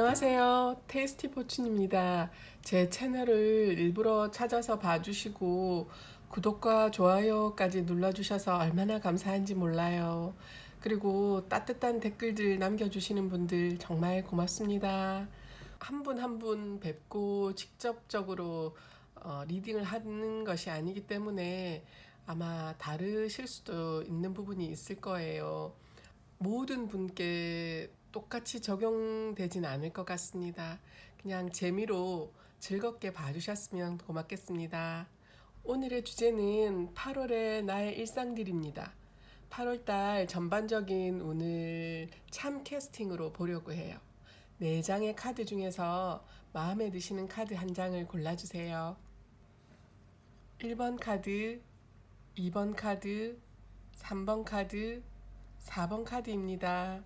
안녕하세요. 테이스티 포춘입니다. 제 채널을 일부러 찾아서 봐주시고 구독과 좋아요까지 눌러주셔서 얼마나 감사한지 몰라요. 그리고 따뜻한 댓글들 남겨주시는 분들 정말 고맙습니다. 한 분 한 분 뵙고 직접적으로 리딩을 하는 것이 아니기 때문에 아마 다르실 수도 있는 부분이 있을 거예요. 모든 분께 똑같이 적용되진 않을 것 같습니다. 그냥 재미로 즐겁게 봐주셨으면 고맙겠습니다. 오늘의 주제는 8월의 나의 일상들입니다. 8월달 전반적인 오늘 참 캐스팅으로 보려고 해요. 4장의 카드 중에서 마음에 드시는 카드 한 장을 골라주세요. 1번 카드, 2번 카드, 3번 카드, 4번 카드입니다.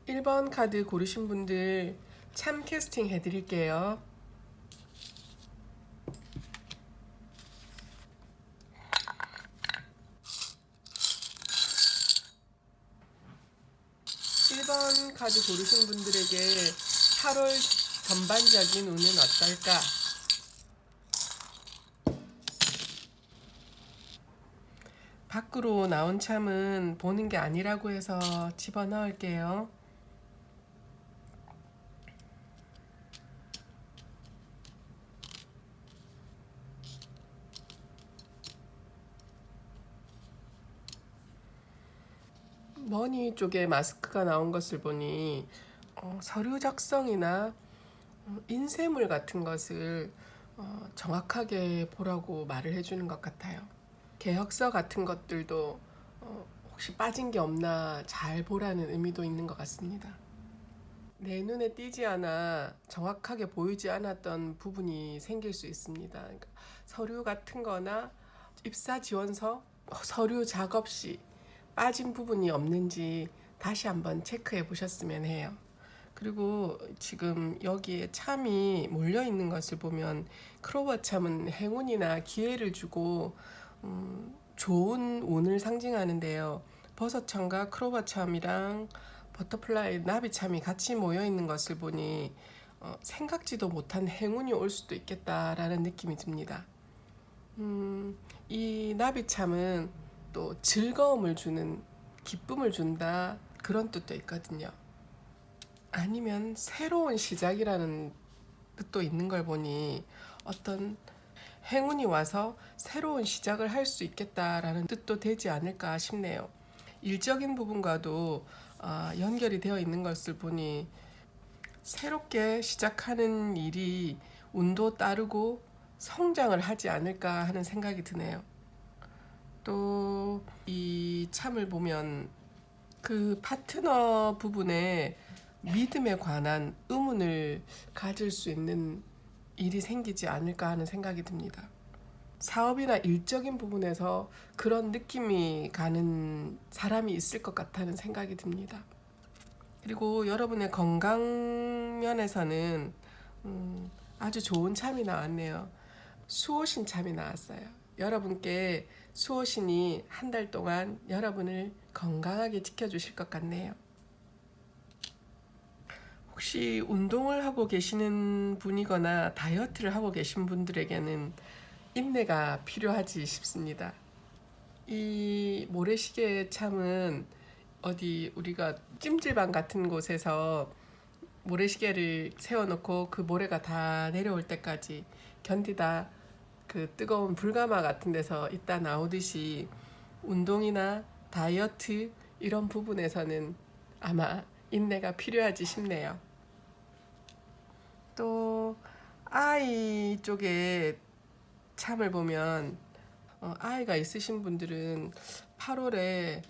1번 카드 고르신 분들 참 캐스팅 해드릴게요. (1번) 카드 고르신 분들에게 8월 전반적인 운은 어떨까? 밖으로 나온 참은 보는 게 아니라고 해서 집어넣을게요. 머니 쪽에 마스크가 나온 것을 보니 서류 작성이나 인쇄물 같은 것을 정확하게 보라고 말을 해주는 것 같아요. 계약서 같은 것들도 혹시 빠진 게 없나 잘 보라는 의미도 있는 것 같습니다. 내 눈에 띄지 않아 정확하게 보이지 않았던 부분이 생길 수 있습니다. 그러니까 서류 같은 거나 입사 지원서, 서류 작업 시 빠진 부분이 없는지 다시 한번 체크해 보셨으면 해요. 그리고 지금 여기에 참이 몰려 있는 것을 보면 크로버 참은 행운이나 기회를 주고 좋은 운을 상징하는데요. 버섯참과 크로버 참이랑 버터플라이 나비 참이 같이 모여 있는 것을 보니 생각지도 못한 행운이 올 수도 있겠다라는 느낌이 듭니다. 이 나비 참은 또 즐거움을 주는, 기쁨을 준다, 그런 뜻도 있거든요. 아니면 새로운 시작이라는 뜻도 있는 걸 보니 어떤 행운이 와서 새로운 시작을 할 수 있겠다라는 뜻도 되지 않을까 싶네요. 일적인 부분과도 연결이 되어 있는 것을 보니 새롭게 시작하는 일이 운도 따르고 성장을 하지 않을까 하는 생각이 드네요. 또 이 참을 보면 그 파트너 부분에 믿음에 관한 의문을 가질 수 있는 일이 생기지 않을까 하는 생각이 듭니다. 사업이나 일적인 부분에서 그런 느낌이 가는 사람이 있을 것 같다는 생각이 듭니다. 그리고 여러분의 건강 면에서는 아주 좋은 참이 나왔네요. 수호신 참이 나왔어요. 여러분께 수호신이 한 달 동안 여러분을 건강하게 지켜주실 것 같네요. 혹시 운동을 하고 계시는 분이거나 다이어트를 하고 계신 분들에게는 인내가 필요하지 싶습니다. 이 모래시계 참은 어디 우리가 찜질방 같은 곳에서 모래시계를 세워놓고 그 모래가 다 내려올 때까지 견디다 그 뜨거운 불가마 같은 데서 있다 나오듯이 운동이나 다이어트 이런 부분에서는 아마 인내가 필요하지 싶네요. 또 아이 쪽에 참을 보면 아이가 있으신 분들은 8월에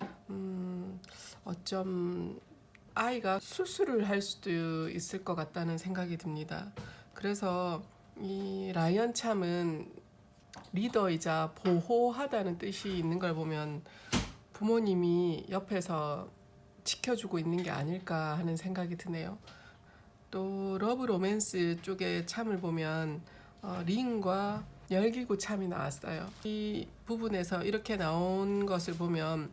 어쩜 아이가 수술을 할 수도 있을 것 같다는 생각이 듭니다. 그래서 이 라이언 참은 리더이자 보호하다는 뜻이 있는 걸 보면 부모님이 옆에서 지켜주고 있는 게 아닐까 하는 생각이 드네요. 또 러브 로맨스 쪽에 참을 보면 링과 열기구참이 나왔어요. 이 부분에서 이렇게 나온 것을 보면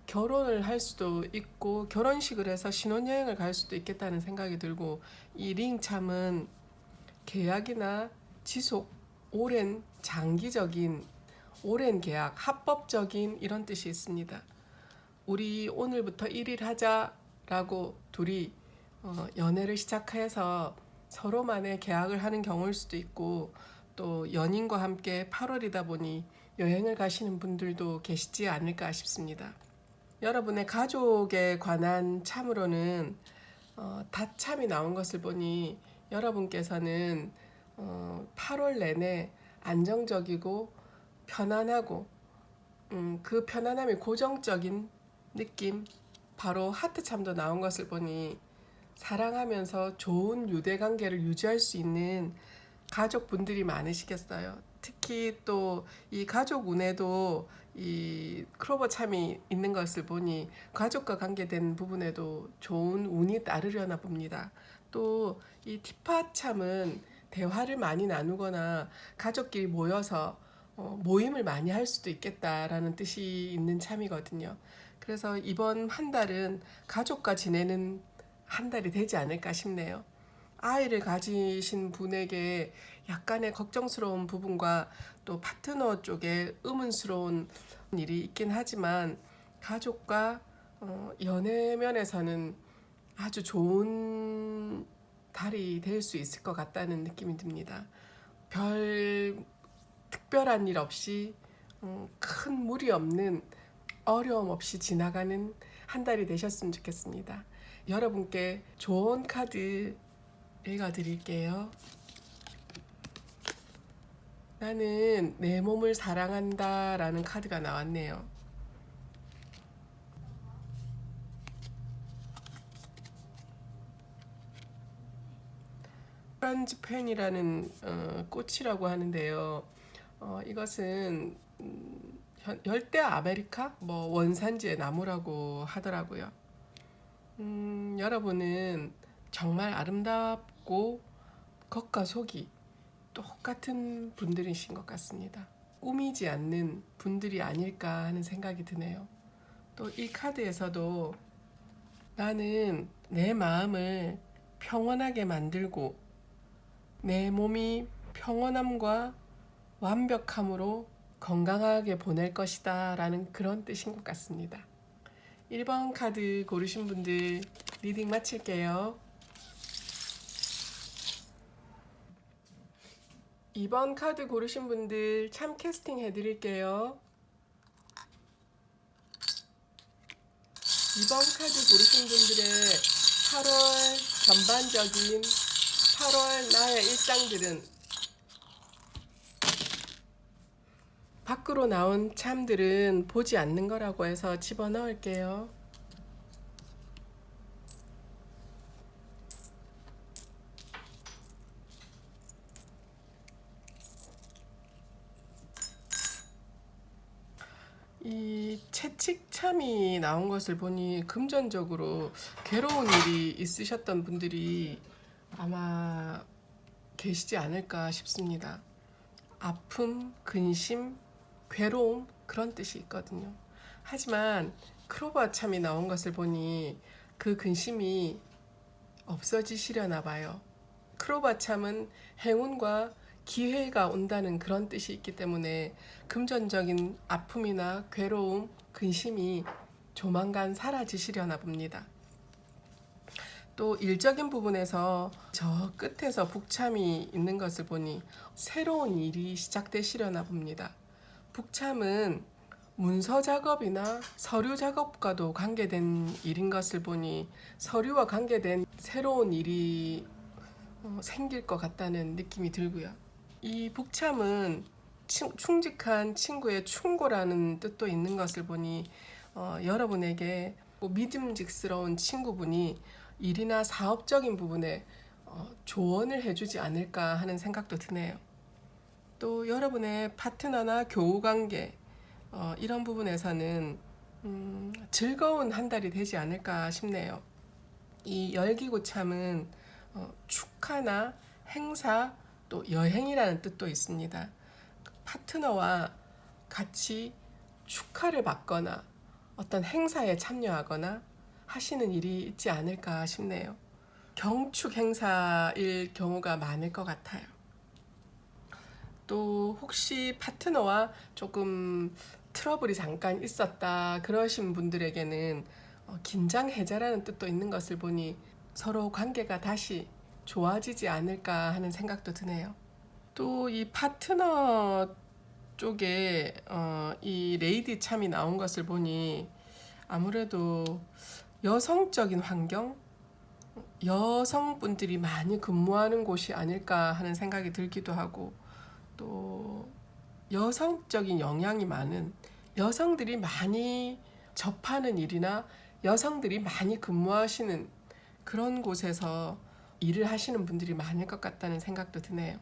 결혼을 할 수도 있고 결혼식을 해서 신혼여행을 갈 수도 있겠다는 생각이 들고, 이 링참은 계약이나 지속, 오랜 장기적인 오랜 계약, 합법적인 이런 뜻이 있습니다. 우리 오늘부터 1일 하자라고 둘이 연애를 시작해서 서로만의 계약을 하는 경우일 수도 있고, 또 연인과 함께 8월이다 보니 여행을 가시는 분들도 계시지 않을까 싶습니다. 여러분의 가족에 관한 참으로는 다참이 나온 것을 보니 여러분께서는 8월 내내 안정적이고 편안하고, 그 편안함이 고정적인 느낌, 바로 하트참도 나온 것을 보니 사랑하면서 좋은 유대관계를 유지할 수 있는 가족분들이 많으시겠어요. 특히 또 이 가족 운에도 이 클로버 참이 있는 것을 보니 가족과 관계된 부분에도 좋은 운이 따르려나 봅니다. 또 이 티파 참은 대화를 많이 나누거나 가족끼리 모여서 모임을 많이 할 수도 있겠다라는 뜻이 있는 참이거든요. 그래서 이번 한 달은 가족과 지내는 한 달이 되지 않을까 싶네요. 아이를 가지신 분에게 약간의 걱정스러운 부분과 또 파트너 쪽에 의문스러운 일이 있긴 하지만, 가족과 연애 면에서는 아주 좋은 달이 될 수 있을 것 같다는 느낌이 듭니다. 별 특별한 일 없이 큰 무리 없는, 어려움 없이 지나가는 한 달이 되셨으면 좋겠습니다. 여러분께 좋은 카드 읽어드릴게요. 나는 내 몸을 사랑한다 라는 카드가 나왔네요. 프란지펜이라는 꽃이라고 하는데요. 이것은 열대 아메리카 원산지의 나무라고 하더라고요. 여러분은 정말 아름답고 겉과 속이 똑같은 분들이신 것 같습니다. 꾸미지 않는 분들이 아닐까 하는 생각이 드네요. 또 이 카드에서도 나는 내 마음을 평온하게 만들고 내 몸이 평온함과 완벽함으로 건강하게 보낼 것이다 라는 그런 뜻인 것 같습니다. 1번 카드 고르신 분들 리딩 마칠게요. 2번 카드 고르신 분들 참 캐스팅 해드릴게요. 2번 카드 고르신 분들의 8월 전반적인 8월 나의 일상들은, 밖으로 나온 참들은 보지 않는 거라고 해서 집어넣을게요. 이 채찍참이 나온 것을 보니 금전적으로 괴로운 일이 있으셨던 분들이 아마 계시지 않을까 싶습니다. 아픔, 근심, 괴로움 그런 뜻이 있거든요. 하지만 크로바 참이 나온 것을 보니 그 근심이 없어지시려나 봐요. 크로바 참은 행운과 기회가 온다는 그런 뜻이 있기 때문에 금전적인 아픔이나 괴로움, 근심이 조만간 사라지시려나 봅니다. 또 일적인 부분에서 저 끝에서 북참이 있는 것을 보니 새로운 일이 시작되시려나 봅니다. 북참은 문서 작업이나 서류 작업과도 관계된 일인 것을 보니 서류와 관계된 새로운 일이 생길 것 같다는 느낌이 들고요. 이 북참은 충직한 친구의 충고라는 뜻도 있는 것을 보니 여러분에게 믿음직스러운 친구분이 일이나 사업적인 부분에 조언을 해주지 않을까 하는 생각도 드네요. 또 여러분의 파트너나 교우관계 이런 부분에서는 즐거운 한 달이 되지 않을까 싶네요. 이 열기구참은 축하나 행사 또 여행이라는 뜻도 있습니다. 파트너와 같이 축하를 받거나 어떤 행사에 참여하거나 하시는 일이 있지 않을까 싶네요. 경축 행사일 경우가 많을 것 같아요. 또 혹시 파트너와 조금 트러블이 잠깐 있었다 그러신 분들에게는 긴장 해제라는 뜻도 있는 것을 보니 서로 관계가 다시 좋아지지 않을까 하는 생각도 드네요. 또 이 파트너 쪽에 이 레이디 참이 나온 것을 보니 아무래도 여성적인 환경, 여성분들이 많이 근무하는 곳이 아닐까 하는 생각이 들기도 하고, 또 여성적인 영향이 많은, 여성들이 많이 접하는 일이나 여성들이 많이 근무하시는 그런 곳에서 일을 하시는 분들이 많을 것 같다는 생각도 드네요.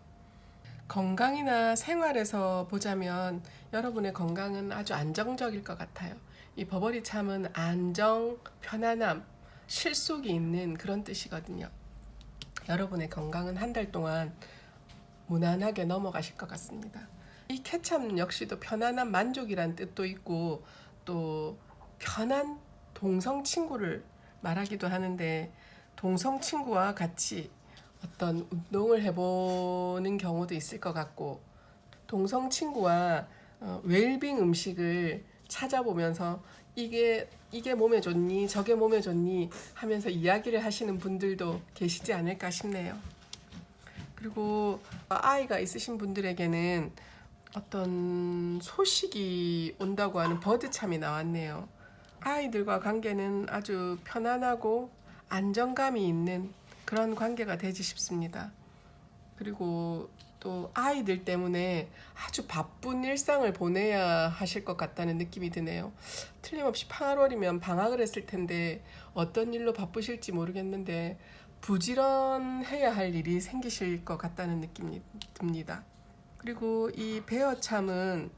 건강이나 생활에서 보자면 여러분의 건강은 아주 안정적일 것 같아요. 이 버버리 참은 안정, 편안함, 실속이 있는 그런 뜻이거든요. 여러분의 건강은 한 달 동안 무난하게 넘어가실 것 같습니다. 이 캐참 역시도 편안한 만족이란 뜻도 있고, 또 편한 동성 친구를 말하기도 하는데, 동성 친구와 같이 어떤 운동을 해보는 경우도 있을 것 같고, 동성 친구와 웰빙 음식을 찾아보면서 이게 몸에 좋니 저게 몸에 좋니 하면서 이야기를 하시는 분들도 계시지 않을까 싶네요. 그리고 아이가 있으신 분들에게는 어떤 소식이 온다고 하는 버드참이 나왔네요. 아이들과 관계는 아주 편안하고 안정감이 있는 그런 관계가 되지 싶습니다. 그리고 또 아이들 때문에 아주 바쁜 일상을 보내야 하실 것 같다는 느낌이 드네요. 틀림없이 8월이면 방학을 했을 텐데 어떤 일로 바쁘실지 모르겠는데 부지런해야 할 일이 생기실 것 같다는 느낌이 듭니다. 그리고 이 베어참은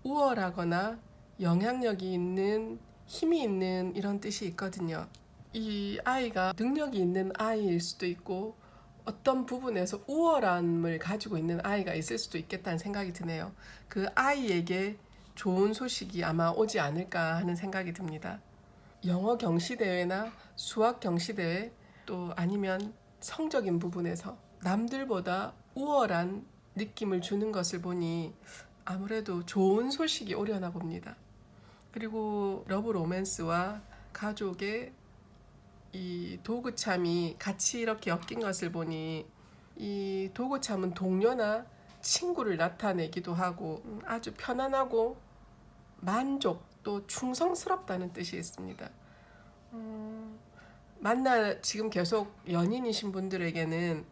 우월하거나 영향력이 있는, 힘이 있는 이런 뜻이 있거든요. 이 아이가 능력이 있는 아이일 수도 있고 어떤 부분에서 우월함을 가지고 있는 아이가 있을 수도 있겠다는 생각이 드네요. 그 아이에게 좋은 소식이 아마 오지 않을까 하는 생각이 듭니다. 영어 경시대회나 수학 경시대회, 또 아니면 성적인 부분에서 남들보다 우월한 느낌을 주는 것을 보니 아무래도 좋은 소식이 오려나 봅니다. 그리고 러브 로맨스와 가족의 이 도구참이 같이 이렇게 엮인 것을 보니 이 도구참은 동료나 친구를 나타내기도 하고 아주 편안하고 만족 또 충성스럽다는 뜻이 있습니다. 지금 계속 연인이신 분들에게는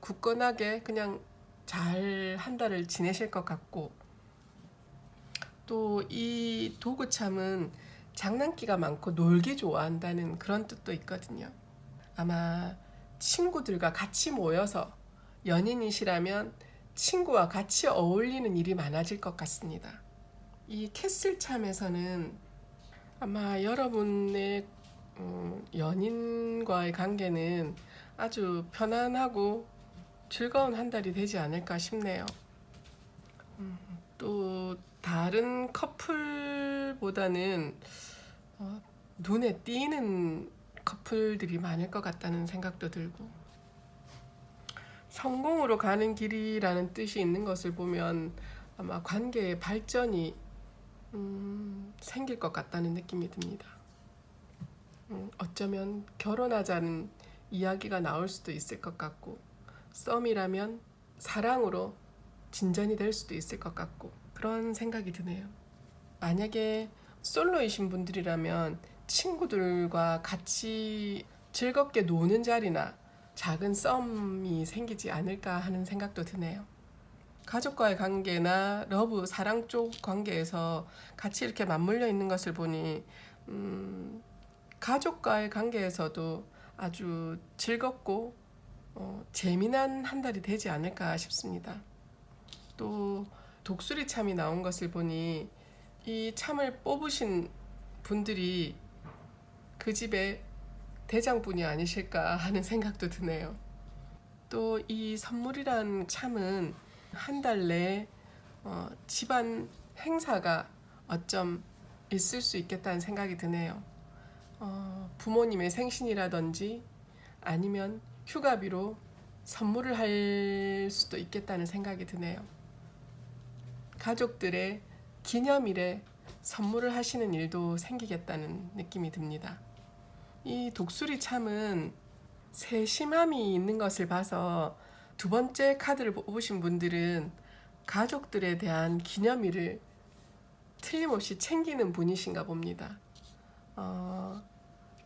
굳건하게 그냥 잘 한 달을 지내실 것 같고, 또 이 도구참은 장난기가 많고 놀기 좋아한다는 그런 뜻도 있거든요. 아마 친구들과 같이 모여서 연인이시라면 친구와 같이 어울리는 일이 많아질 것 같습니다. 이 캐슬참에서는 아마 여러분의 연인과의 관계는 아주 편안하고 즐거운 한 달이 되지 않을까 싶네요. 또 다른 커플보다는 눈에 띄는 커플들이 많을 것 같다는 생각도 들고, 성공으로 가는 길이라는 뜻이 있는 것을 보면 아마 관계의 발전이 생길 것 같다는 느낌이 듭니다. 어쩌면 결혼하자는 이야기가 나올 수도 있을 것 같고, 썸이라면 사랑으로 진전이 될 수도 있을 것 같고, 그런 생각이 드네요. 만약에 솔로이신 분들이라면 친구들과 같이 즐겁게 노는 자리나 작은 썸이 생기지 않을까 하는 생각도 드네요. 가족과의 관계나 러브, 사랑 쪽 관계에서 같이 이렇게 맞물려 있는 것을 보니 가족과의 관계에서도 아주 즐겁고 재미난 한 달이 되지 않을까 싶습니다. 또 독수리 참이 나온 것을 보니 이 참을 뽑으신 분들이 그 집의 대장분이 아니실까 하는 생각도 드네요. 또 이 선물이란 참은 한 달 내에 집안 행사가 어쩜 있을 수 있겠다는 생각이 드네요. 부모님의 생신이라든지 아니면 휴가비로 선물을 할 수도 있겠다는 생각이 드네요. 가족들의 기념일에 선물을 하시는 일도 생기겠다는 느낌이 듭니다. 이 독수리 참은 세심함이 있는 것을 봐서 두 번째 카드를 뽑으신 분들은 가족들에 대한 기념일을 틀림없이 챙기는 분이신가 봅니다.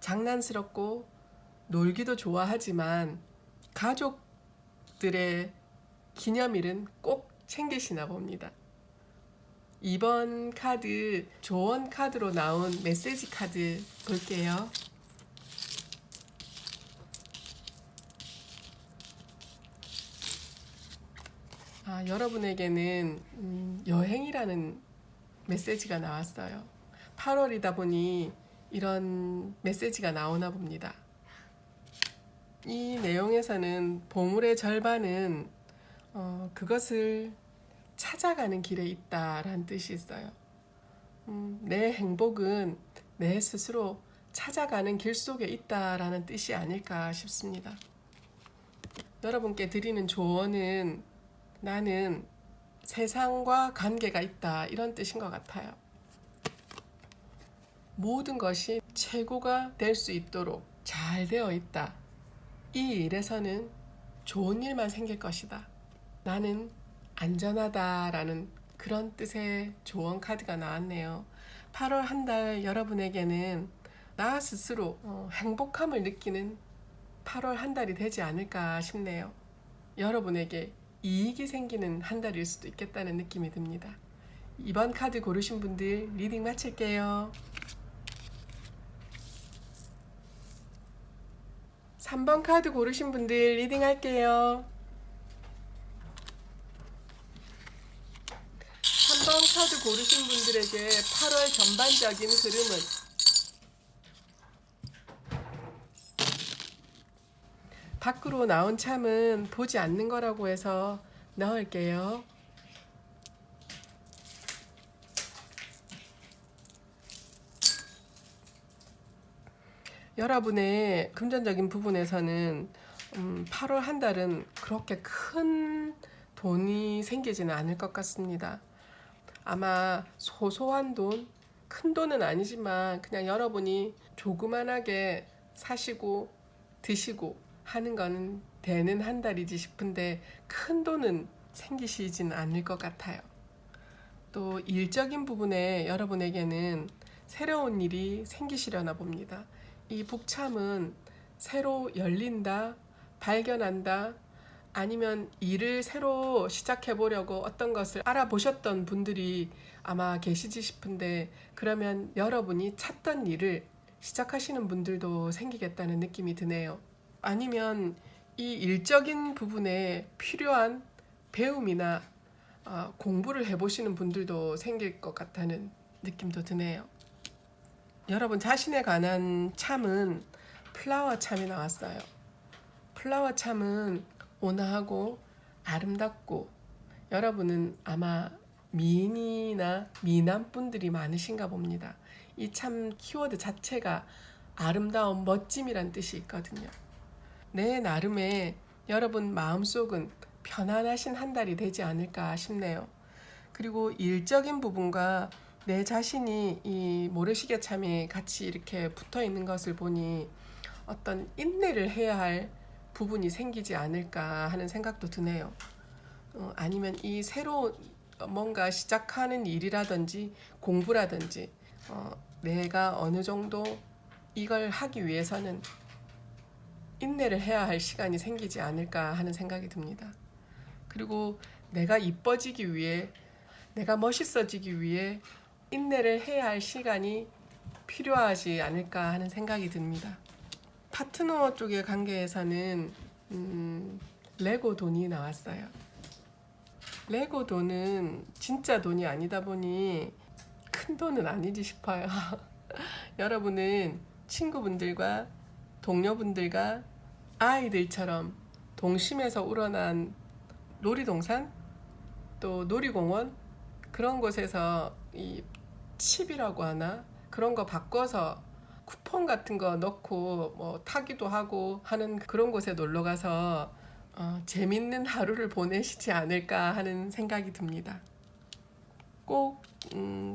장난스럽고 놀기도 좋아하지만 가족들의 기념일은 꼭 챙기시나 봅니다. 이번 카드 조언 카드로 나온 메시지 카드 볼게요. 여러분에게는 여행이라는 메시지가 나왔어요. 8월이다 보니 이런 메시지가 나오나 봅니다. 이 내용에서는 보물의 절반은 그것을 찾아가는 길에 있다라는 뜻이 있어요. 내 행복은 내 스스로 찾아가는 길 속에 있다라는 뜻이 아닐까 싶습니다. 여러분께 드리는 조언은 나는 세상과 관계가 있다 이런 뜻인 것 같아요. 모든 것이 최고가 될 수 있도록 잘 되어 있다. 이 일에서는 좋은 일만 생길 것이다. 나는 안전하다라는 그런 뜻의 조언 카드가 나왔네요. 8월 한 달 여러분에게는 나 스스로 행복함을 느끼는 8월 한 달이 되지 않을까 싶네요. 여러분에게 이익이 생기는 한 달일 수도 있겠다는 느낌이 듭니다. 이번 카드 고르신 분들 리딩 마칠게요. 3번 카드 고르신 분들 리딩 할게요. 3번 카드 고르신 분들에게 8월 전반적인 흐름은 밖으로 나온 참은 보지 않는 거라고 해서 넣을게요. 여러분의 금전적인 부분에서는 8월 한 달은 그렇게 큰 돈이 생기지는 않을 것 같습니다. 아마 소소한 돈, 큰 돈은 아니지만 그냥 여러분이 조그만하게 사시고 드시고 하는 거는 되는 한 달이지 싶은데 큰 돈은 생기시진 않을 것 같아요. 또 일적인 부분에 여러분에게는 새로운 일이 생기시려나 봅니다. 이 북참은 새로 열린다, 발견한다, 아니면 일을 새로 시작해 보려고 어떤 것을 알아보셨던 분들이 아마 계시지 싶은데 그러면 여러분이 찾던 일을 시작하시는 분들도 생기겠다는 느낌이 드네요. 아니면 이 일적인 부분에 필요한 배움이나 공부를 해보시는 분들도 생길 것 같다는 느낌도 드네요. 여러분 자신에 관한 참은 플라워 참이 나왔어요. 플라워 참은 온화하고 아름답고 여러분은 아마 미인이나 미남 분들이 많으신가 봅니다. 이 참 키워드 자체가 아름다움, 멋짐이란 뜻이 있거든요. 내 나름의 여러분 마음속은 편안하신 한 달이 되지 않을까 싶네요. 그리고 일적인 부분과 내 자신이 이 모래시계 참이 같이 이렇게 붙어 있는 것을 보니 어떤 인내를 해야 할 부분이 생기지 않을까 하는 생각도 드네요. 아니면 이 새로 뭔가 시작하는 일이라든지 공부라든지 내가 어느 정도 이걸 하기 위해서는 인내를 해야 할 시간이 생기지 않을까 하는 생각이 듭니다. 그리고 내가 이뻐지기 위해, 내가 멋있어지기 위해 인내를 해야 할 시간이 필요하지 않을까 하는 생각이 듭니다. 파트너 쪽의 관계에서는 레고 돈이 나왔어요. 레고 돈은 진짜 돈이 아니다 보니 큰 돈은 아니지 싶어요. 여러분은 친구분들과 동료분들과 아이들처럼 동심에서 우러난 놀이동산, 또 놀이공원, 그런 곳에서 이 칩이라고 하나 그런 거 바꿔서 쿠폰 같은 거 넣고 뭐 타기도 하고 하는 그런 곳에 놀러 가서 재밌는 하루를 보내시지 않을까 하는 생각이 듭니다. 꼭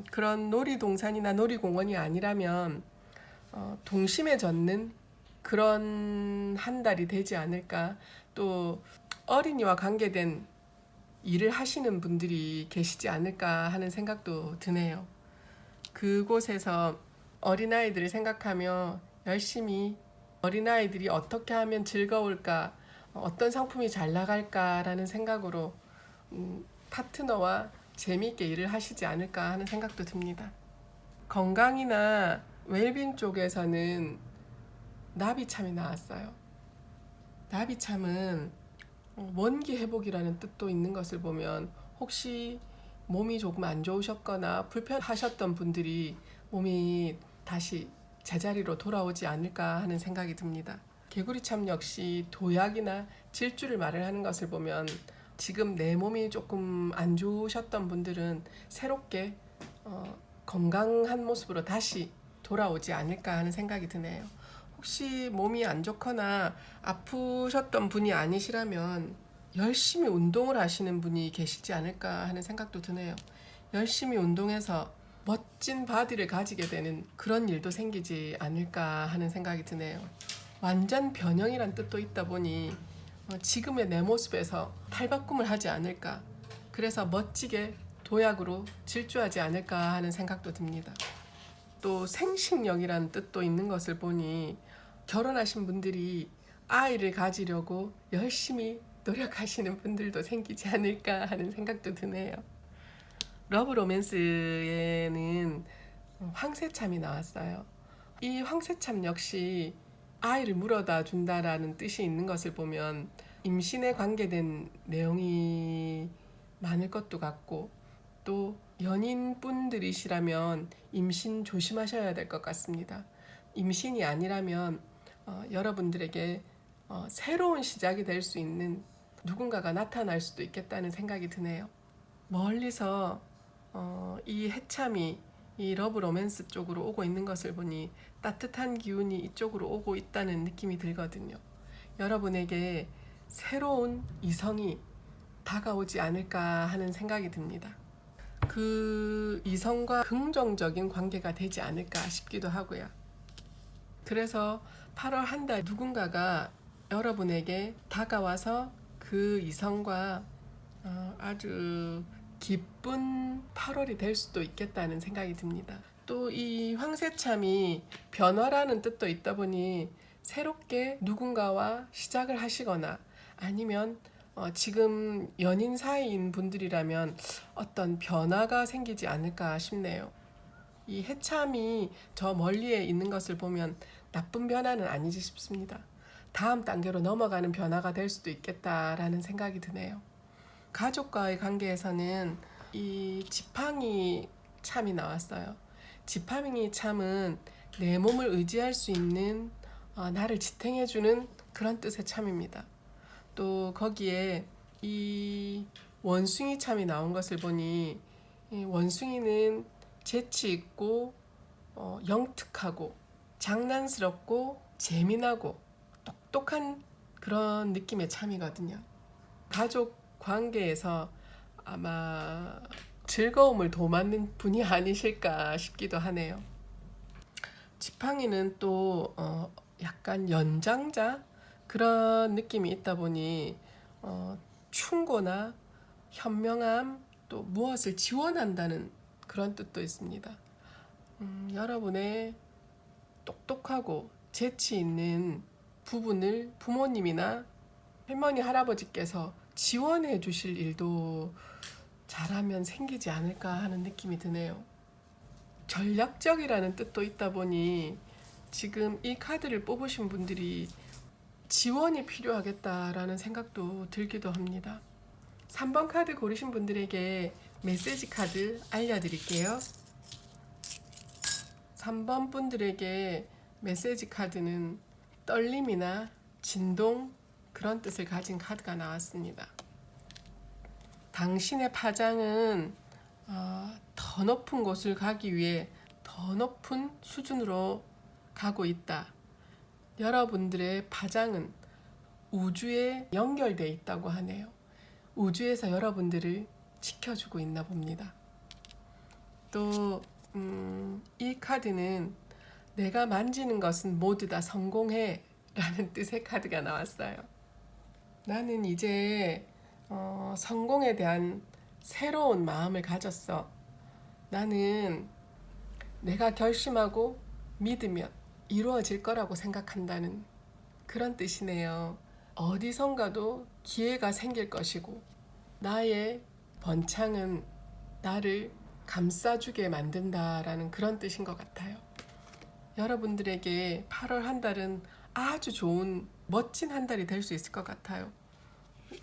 그런 놀이동산이나 놀이공원이 아니라면 동심에 젖는 그런 한 달이 되지 않을까. 또 어린이와 관계된 일을 하시는 분들이 계시지 않을까 하는 생각도 드네요. 그곳에서 어린아이들을 생각하며 열심히 어린아이들이 어떻게 하면 즐거울까, 어떤 상품이 잘 나갈까라는 생각으로 파트너와 재미있게 일을 하시지 않을까 하는 생각도 듭니다. 건강이나 웰빙 쪽에서는 나비참이 나왔어요. 나비참은 원기 회복이라는 뜻도 있는 것을 보면 혹시 몸이 조금 안 좋으셨거나 불편하셨던 분들이 몸이 다시 제자리로 돌아오지 않을까 하는 생각이 듭니다. 개구리참 역시 도약이나 질주를 말을 하는 것을 보면 지금 내 몸이 조금 안 좋으셨던 분들은 새롭게 건강한 모습으로 다시 돌아오지 않을까 하는 생각이 드네요. 혹시 몸이 안 좋거나 아프셨던 분이 아니시라면 열심히 운동을 하시는 분이 계시지 않을까 하는 생각도 드네요. 열심히 운동해서 멋진 바디를 가지게 되는 그런 일도 생기지 않을까 하는 생각이 드네요. 완전 변형이란 뜻도 있다 보니 지금의 내 모습에서 탈바꿈을 하지 않을까. 그래서 멋지게 도약으로 질주하지 않을까 하는 생각도 듭니다. 또 생식력이라는 뜻도 있는 것을 보니 결혼하신 분들이 아이를 가지려고 열심히 노력하시는 분들도 생기지 않을까 하는 생각도 드네요. 러브 로맨스에는 황새참이 나왔어요. 이 황새참 역시 아이를 물어다 준다라는 뜻이 있는 것을 보면 임신에 관계된 내용이 많을 것도 같고, 또 연인분들이시라면 임신 조심하셔야 될 것 같습니다. 임신이 아니라면 여러분들에게 새로운 시작이 될 수 있는 누군가가 나타날 수도 있겠다는 생각이 드네요. 멀리서 이 해참이 이 러브 로맨스 쪽으로 오고 있는 것을 보니 따뜻한 기운이 이쪽으로 오고 있다는 느낌이 들거든요. 여러분에게 새로운 이성이 다가오지 않을까 하는 생각이 듭니다. 그 이성과 긍정적인 관계가 되지 않을까 싶기도 하고요. 그래서 8월 한 달 누군가가 여러분에게 다가와서 그 이성과 아주 기쁜 8월이 될 수도 있겠다는 생각이 듭니다. 또 이 황새참이 변화라는 뜻도 있다 보니 새롭게 누군가와 시작을 하시거나 아니면 지금 연인 사이인 분들이라면 어떤 변화가 생기지 않을까 싶네요. 이 해참이 저 멀리에 있는 것을 보면 나쁜 변화는 아니지 싶습니다. 다음 단계로 넘어가는 변화가 될 수도 있겠다라는 생각이 드네요. 가족과의 관계에서는 이 지팡이 참이 나왔어요. 지팡이 참은 내 몸을 의지할 수 있는 나를 지탱해주는 그런 뜻의 참입니다. 또 거기에 이 원숭이 참이 나온 것을 보니 이 원숭이는 재치 있고 영특하고 장난스럽고 재미나고 똑똑한 그런 느낌의 참이거든요. 가족 관계에서 아마 즐거움을 도맡는 분이 아니실까 싶기도 하네요. 지팡이는 또 약간 연장자 그런 느낌이 있다 보니 충고나 현명함 또 무엇을 지원한다는 그런 뜻도 있습니다. 여러분의 똑똑하고 재치 있는 부분을 부모님이나 할머니 할아버지께서 지원해 주실 일도 잘하면 생기지 않을까 하는 느낌이 드네요. 전략적이라는 뜻도 있다 보니 지금 이 카드를 뽑으신 분들이 지원이 필요하겠다라는 생각도 들기도 합니다. 3번 카드 고르신 분들에게 메시지 카드 알려드릴게요. 3번 분들에게 메시지 카드는 떨림이나 진동 그런 뜻을 가진 카드가 나왔습니다. 당신의 파장은 더 높은 곳을 가기 위해 더 높은 수준으로 가고 있다. 여러분들의 파장은 우주에 연결되어 있다고 하네요. 우주에서 여러분들을 지켜주고 있나 봅니다. 또 이 카드는 내가 만지는 것은 모두 다 성공해 라는 뜻의 카드가 나왔어요. 나는 이제 성공에 대한 새로운 마음을 가졌어. 나는 내가 결심하고 믿으면 이루어질 거라고 생각한다는 그런 뜻이네요. 어디선가도 기회가 생길 것이고 나의 번창은 나를 감싸주게 만든다라는 그런 뜻인 것 같아요. 여러분들에게 8월 한 달은 아주 좋은 멋진 한 달이 될 수 있을 것 같아요.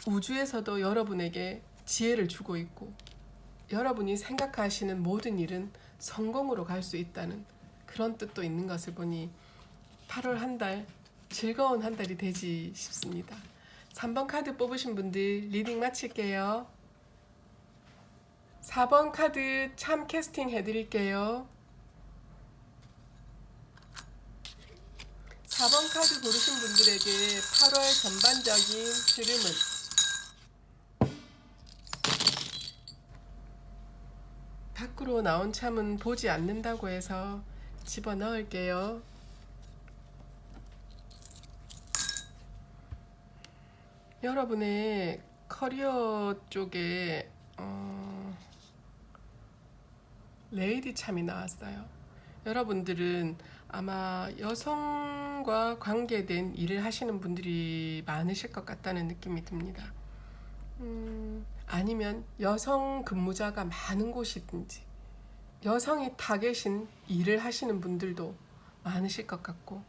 우주에서도 여러분에게 지혜를 주고 있고 여러분이 생각하시는 모든 일은 성공으로 갈 수 있다는 그런 뜻도 있는 것을 보니 8월 한 달 즐거운 한 달이 되지 싶습니다. 3번 카드 뽑으신 분들 리딩 마칠게요. 4번 카드 참 캐스팅 해드릴게요. 4번 카드 고르신 분들에게 8월 전반적인 흐름은 밖으로 나온 참은 보지 않는다고 해서 집어넣을게요. 여러분의 커리어 쪽에 레이디 참이 나왔어요. 여러분들은 아마 여성과 관계된 일을 하시는 분들이 많으실 것 같다는 느낌이 듭니다. 아니면 여성 근무자가 많은 곳이든지 여성이 타겟인 일을 하시는 분들도 많으실 것 같고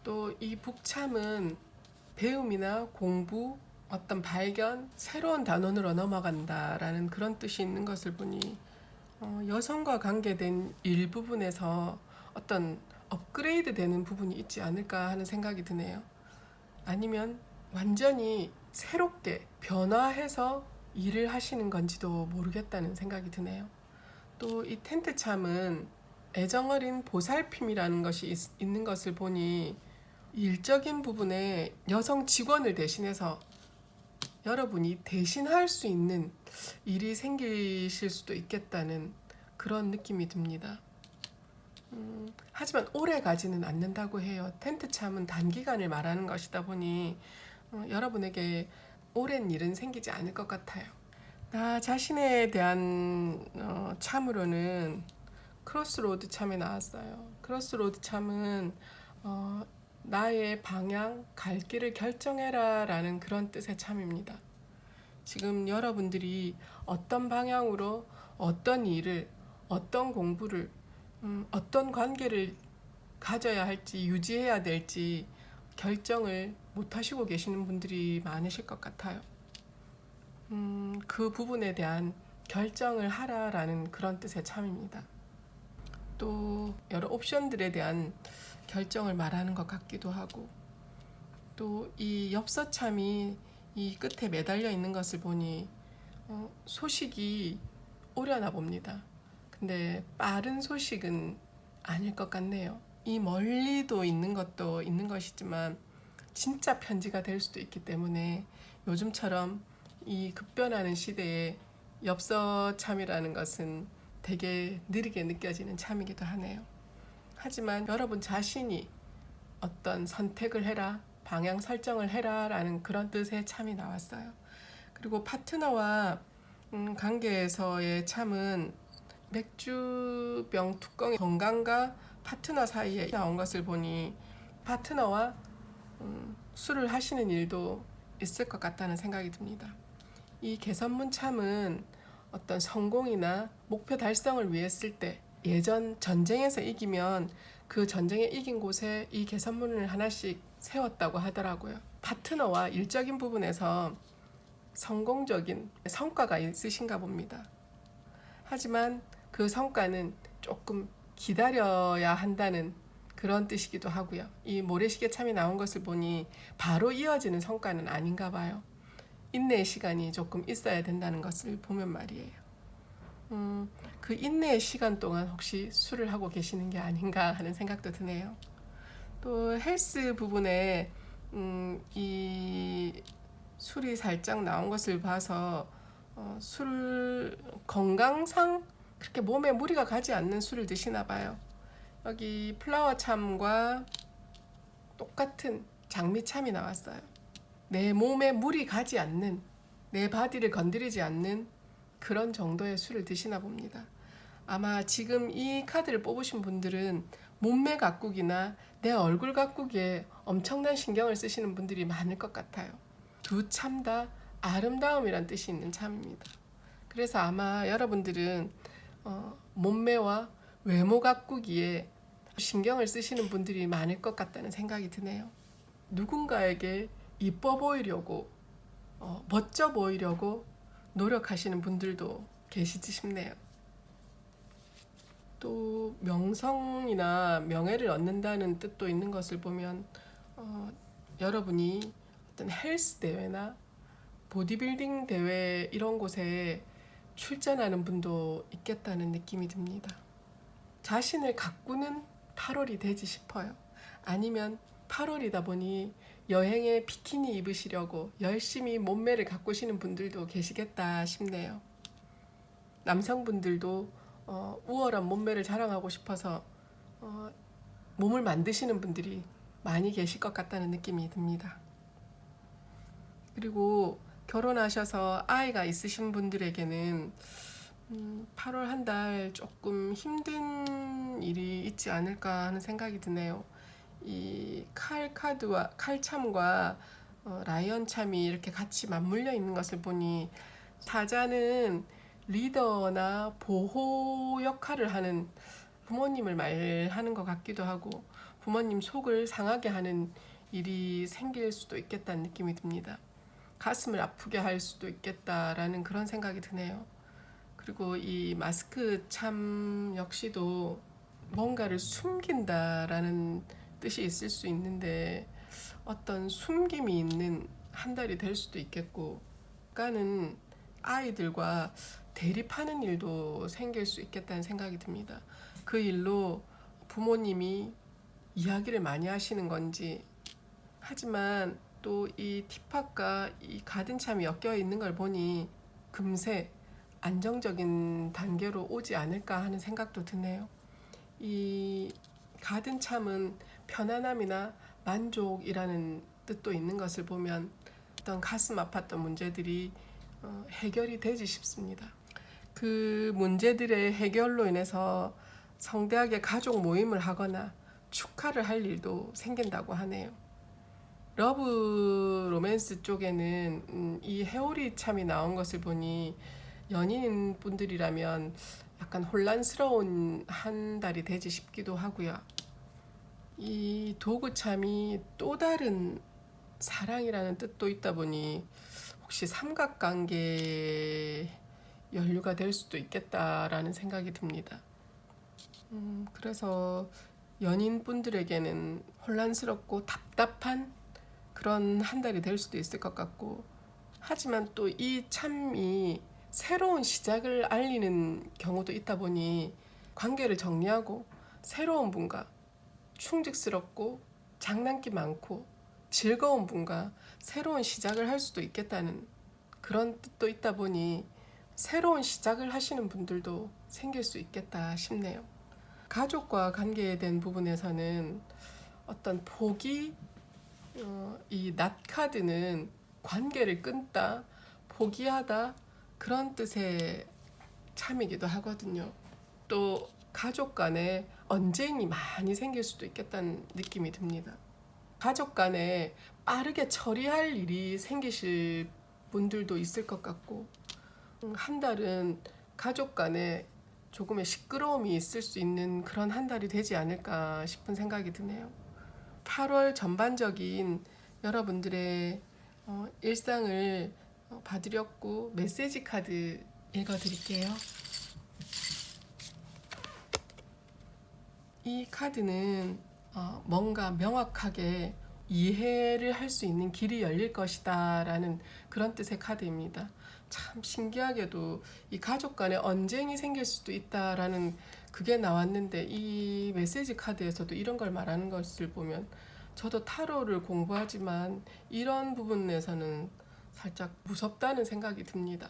또 이 북참은 배움이나 공부, 어떤 발견, 새로운 단원으로 넘어간다라는 그런 뜻이 있는 것을 보니 여성과 관계된 일부분에서 어떤 업그레이드 되는 부분이 있지 않을까 하는 생각이 드네요. 아니면 완전히 새롭게 변화해서 일을 하시는 건지도 모르겠다는 생각이 드네요. 또 이 텐트참은 애정어린 보살핌이라는 것이 있는 것을 보니 일적인 부분에 여성 직원을 대신해서 여러분이 대신할 수 있는 일이 생기실 수도 있겠다는 그런 느낌이 듭니다. 하지만 오래 가지는 않는다고 해요. 텐트참은 단기간을 말하는 것이다 보니 여러분에게 오랜 일은 생기지 않을 것 같아요. 나 자신에 대한 참으로는 크로스로드 참이 나왔어요. 크로스로드 참은 나의 방향, 갈 길을 결정해라 라는 그런 뜻의 참입니다. 지금 여러분들이 어떤 방향으로 어떤 일을, 어떤 공부를, 어떤 관계를 가져야 할지, 유지해야 될지 결정을 못 하시고 계시는 분들이 많으실 것 같아요. 그 부분에 대한 결정을 하라라는 그런 뜻의 참입니다. 또 여러 옵션들에 대한 결정을 말하는 것 같기도 하고 또 이 엽서참이 이 끝에 매달려 있는 것을 보니 소식이 오려나 봅니다. 근데 빠른 소식은 아닐 것 같네요. 이 멀리도 있는 것도 있는 것이지만 진짜 편지가 될 수도 있기 때문에 요즘처럼 이 급변하는 시대에 엽서참이라는 것은 되게 느리게 느껴지는 참이기도 하네요. 하지만 여러분 자신이 어떤 선택을 해라, 방향 설정을 해라 라는 그런 뜻의 참이 나왔어요. 그리고 파트너와 관계에서의 참은 맥주병 뚜껑의 건강과 파트너 사이에 나온 것을 보니 파트너와 술을 하시는 일도 있을 것 같다는 생각이 듭니다. 이 개선문 참은 어떤 성공이나 목표 달성을 위해 쓸 때 예전 전쟁에서 이기면 그 전쟁에 이긴 곳에 이 개선문을 하나씩 세웠다고 하더라고요. 파트너와 일적인 부분에서 성공적인 성과가 있으신가 봅니다. 하지만 그 성과는 조금 기다려야 한다는 그런 뜻이기도 하고요. 이 모래시계 참이 나온 것을 보니 바로 이어지는 성과는 아닌가 봐요. 인내의 시간이 조금 있어야 된다는 것을 보면 말이에요. 그 인내의 시간 동안 혹시 술을 하고 계시는 게 아닌가 하는 생각도 드네요. 또 헬스 부분에 이 술이 살짝 나온 것을 봐서 술 건강상 그렇게 몸에 무리가 가지 않는 술을 드시나 봐요. 여기 플라워 참과 똑같은 장미참이 나왔어요. 내 몸에 물이 가지 않는, 내 바디를 건드리지 않는 그런 정도의 술을 드시나 봅니다. 아마 지금 이 카드를 뽑으신 분들은 몸매 가꾸기나 내 얼굴 가꾸기에 엄청난 신경을 쓰시는 분들이 많을 것 같아요. 두 참 다 아름다움이란 뜻이 있는 참입니다. 그래서 아마 여러분들은 몸매와 외모 가꾸기에 신경을 쓰시는 분들이 많을 것 같다는 생각이 드네요. 누군가에게 이뻐 보이려고 멋져 보이려고 노력하시는 분들도 계시지 싶네요. 또 명성이나 명예를 얻는다는 뜻도 있는 것을 보면 여러분이 어떤 헬스 대회나 보디빌딩 대회 이런 곳에 출전하는 분도 있겠다는 느낌이 듭니다. 자신을 가꾸는 8월이 되지 싶어요. 아니면 8월이다 보니 여행에 비키니 입으시려고 열심히 몸매를 가꾸시는 분들도 계시겠다 싶네요. 남성분들도 우월한 몸매를 자랑하고 싶어서 몸을 만드시는 분들이 많이 계실 것 같다는 느낌이 듭니다. 그리고 결혼하셔서 아이가 있으신 분들에게는 8월 한 달 조금 힘든 일이 있지 않을까 하는 생각이 드네요. 이 칼카드와 칼참과 라이언 참이 이렇게 같이 맞물려 있는 것을 보니 타자는 리더나 보호 역할을 하는 부모님을 말하는 것 같기도 하고 부모님 속을 상하게 하는 일이 생길 수도 있겠다는 느낌이 듭니다. 가슴을 아프게 할 수도 있겠다라는 그런 생각이 드네요. 그리고 이 마스크 참 역시도 뭔가를 숨긴다라는 뜻이 있을 수 있는데 어떤 숨김이 있는 한 달이 될 수도 있겠고 가는 아이들과 대립하는 일도 생길 수 있겠다는 생각이 듭니다. 그 일로 부모님이 이야기를 많이 하시는 건지 하지만 또 이 티팟과 이 가든참이 엮여 있는 걸 보니 금세 안정적인 단계로 오지 않을까 하는 생각도 드네요. 이 가든참은 편안함이나 만족이라는 뜻도 있는 것을 보면 어떤 가슴 아팠던 문제들이 해결이 되지 싶습니다. 그 문제들의 해결로 인해서 성대하게 가족 모임을 하거나 축하를 할 일도 생긴다고 하네요. 러브 로맨스 쪽에는 이 해오리 참이 나온 것을 보니 연인인 분들이라면 약간 혼란스러운 한 달이 되지 싶기도 하고요. 이 도구참이 또 다른 사랑이라는 뜻도 있다 보니 혹시 삼각관계 연류가 될 수도 있겠다라는 생각이 듭니다. 그래서 연인분들에게는 혼란스럽고 답답한 그런 한 달이 될 수도 있을 것 같고 하지만 또 이 참이 새로운 시작을 알리는 경우도 있다 보니 관계를 정리하고 새로운 분과 충직스럽고 장난기 많고 즐거운 분과 새로운 시작을 할 수도 있겠다는 그런 뜻도 있다 보니 새로운 시작을 하시는 분들도 생길 수 있겠다 싶네요. 가족과 관계에 대한 부분에서는 어떤 포기, 이 낫 카드는 관계를 끊다, 포기하다 그런 뜻의 참이기도 하거든요. 또 가족 간에 언쟁이 많이 생길 수도 있겠다는 느낌이 듭니다. 가족 간에 빠르게 처리할 일이 생기실 분들도 있을 것 같고 한 달은 가족 간에 조금의 시끄러움이 있을 수 있는 그런 한 달이 되지 않을까 싶은 생각이 드네요. 8월 전반적인 여러분들의 일상을 봐드렸고 메시지 카드 읽어드릴게요. 이 카드는 뭔가 명확하게 이해를 할 수 있는 길이 열릴 것이다 라는 그런 뜻의 카드입니다. 참 신기하게도 이 가족 간에 언쟁이 생길 수도 있다라는 그게 나왔는데 이 메시지 카드에서도 이런 걸 말하는 것을 보면 저도 타로를 공부하지만 이런 부분에서는 살짝 무섭다는 생각이 듭니다.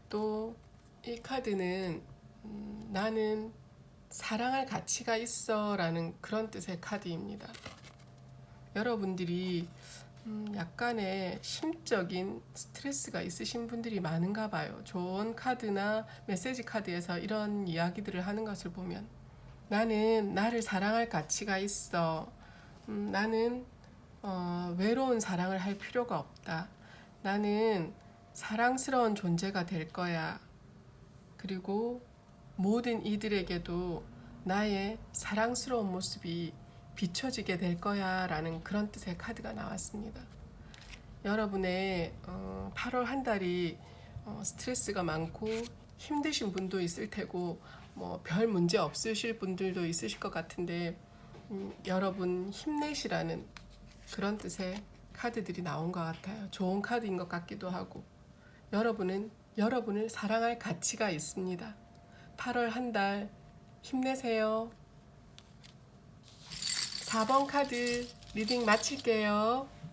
또 이 카드는 나는 사랑할 가치가 있어 라는 그런 뜻의 카드입니다. 여러분들이 약간의 심적인 스트레스가 있으신 분들이 많은가 봐요. 좋은 카드나 메시지 카드에서 이런 이야기들을 하는 것을 보면 나는 나를 사랑할 가치가 있어. 나는 외로운 사랑을 할 필요가 없다. 나는 사랑스러운 존재가 될 거야. 그리고 모든 이들에게도 나의 사랑스러운 모습이 비춰지게 될 거야 라는 그런 뜻의 카드가 나왔습니다. 여러분의 8월 한 달이 스트레스가 많고 힘드신 분도 있을 테고 뭐 별 문제 없으실 분들도 있으실 것 같은데 여러분 힘내시라는 그런 뜻의 카드들이 나온 것 같아요. 좋은 카드인 것 같기도 하고 여러분은 여러분을 사랑할 가치가 있습니다. 8월 한 달 힘내세요. 4번 카드 리딩 마칠게요.